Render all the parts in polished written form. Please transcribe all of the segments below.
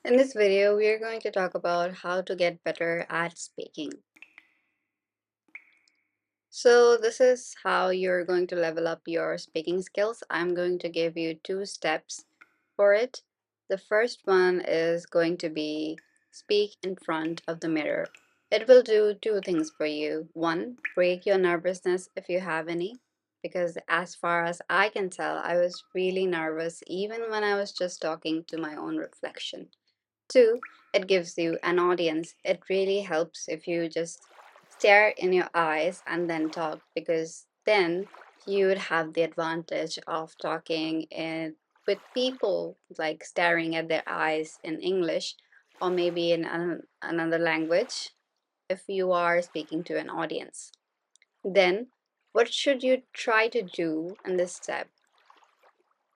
In this video, we are going to talk about how to get better at speaking. So this is how you're going to level up your speaking skills. I'm going to give you 2 steps for it. The first one is going to be speak in front of the mirror. It will do 2 things for you. One, break your nervousness if you have any, because as far as I can tell, I was really nervous even when I was just talking to my own reflection. Two, it gives you an audience. It really helps if you just stare in your eyes and then talk, because then you would have the advantage of talking with people, like staring at their eyes in English or maybe in another language if you are speaking to an audience. Then, what should you try to do in this step?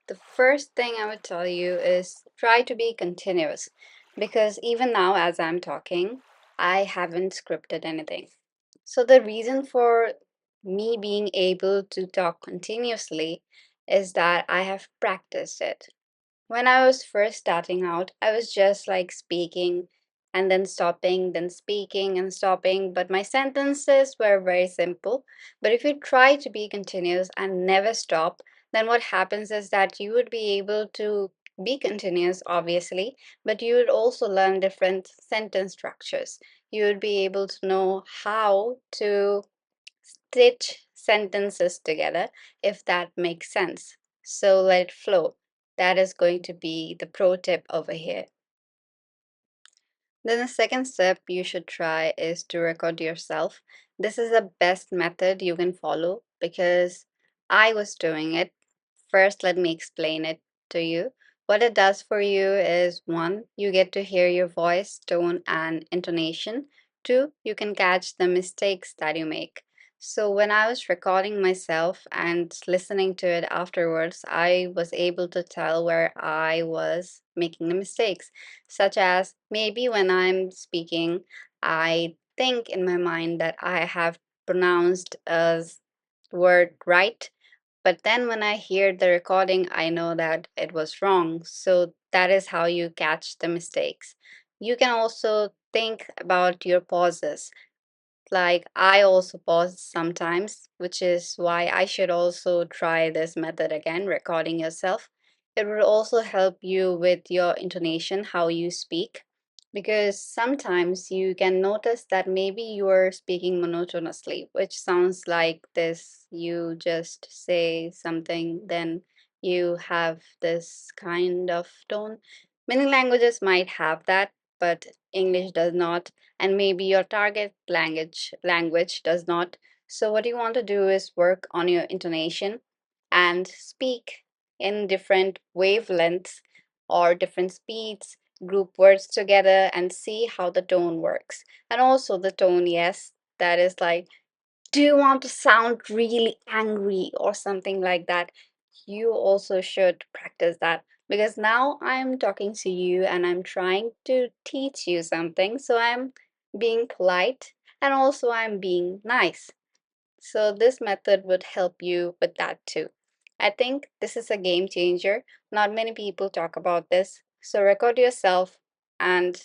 The first thing I would tell you is try to be continuous, because even now, as I'm talking, I haven't scripted anything. So, the reason for me being able to talk continuously is that I have practiced it. When I was first starting out, I was just like speaking and then stopping, then speaking and stopping, but my sentences were very simple. But if you try to be continuous and never stop, then what happens is that you would be able to be continuous, obviously, but you would also learn different sentence structures. You would be able to know how to stitch sentences together, if that makes sense. So let it flow. That is going to be the pro tip over here. Then the second step you should try is to record yourself. This is the best method you can follow because I was doing it. First, let me explain it to you. What it does for you is one, you get to hear your voice, tone, and intonation. Two, you can catch the mistakes that you make. So, when I was recording myself and listening to it afterwards, I was able to tell where I was making the mistakes, such as maybe when I'm speaking, I think in my mind that I have pronounced a word right, but then when I hear the recording, I know that it was wrong. So that is how you catch the mistakes. You can also think about your pauses. Like I also pause sometimes, which is why I should also try this method again, recording yourself. It will also help you with your intonation, how you speak, because sometimes you can notice that maybe you are speaking monotonously, which sounds like this. You just say something, then you have this kind of tone. Many languages might have that, but English does not, and maybe your target language does not. So what you want to do is work on your intonation and speak in different wavelengths or different speeds, group words together and see how the tone works. And also the tone, yes, that is like, do you want to sound really angry or something like that? You also should practice that, because now I'm talking to you and I'm trying to teach you something. So I'm being polite and also I'm being nice. So this method would help you with that too. I think this is a game changer. Not many people talk about this. So record yourself and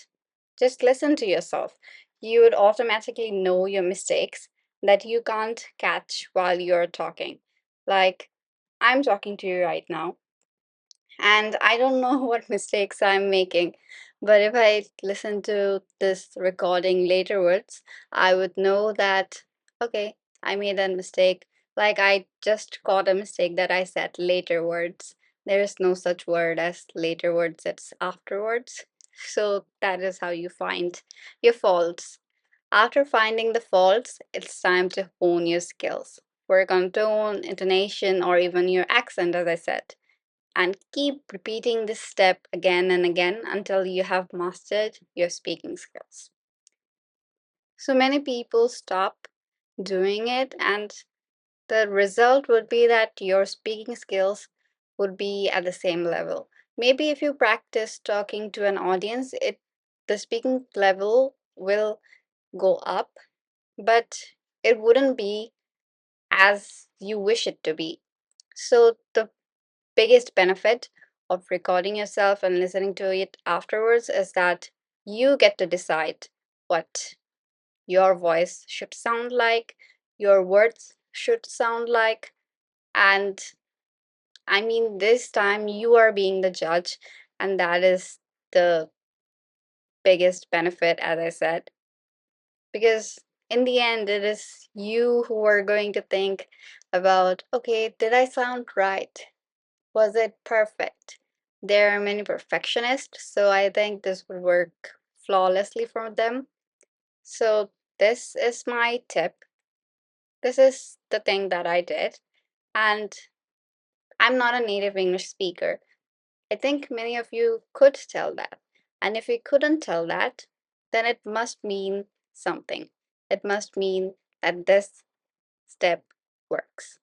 just listen to yourself. You would automatically know your mistakes that you can't catch while you're talking. Like, I'm talking to you right now and I don't know what mistakes I'm making. But if I listen to this recording laterwards, I would know that, okay, I made a mistake. Like I just caught a mistake that I said later words. There is no such word as later words, it's afterwards. So that is how you find your faults. After finding the faults, it's time to hone your skills. Work on tone, intonation, or even your accent, as I said, and keep repeating this step again and again until you have mastered your speaking skills. So many people stop doing it, and the result would be that your speaking skills would be at the same level. Maybe if you practice talking to an audience, the speaking level will go up, but it wouldn't be as you wish it to be. So the biggest benefit of recording yourself and listening to it afterwards is that you get to decide what your voice should sound like, your words should sound like, and I mean, this time you are being the judge, and that is the biggest benefit, as I said, because in the end, it is you who are going to think about, okay, did I sound right? Was it perfect? There are many perfectionists, so I think this would work flawlessly for them. So, this is my tip. This is the thing that I did. And I'm not a native English speaker. I think many of you could tell that. And if you couldn't tell that, then it must mean something. It must mean that this step works.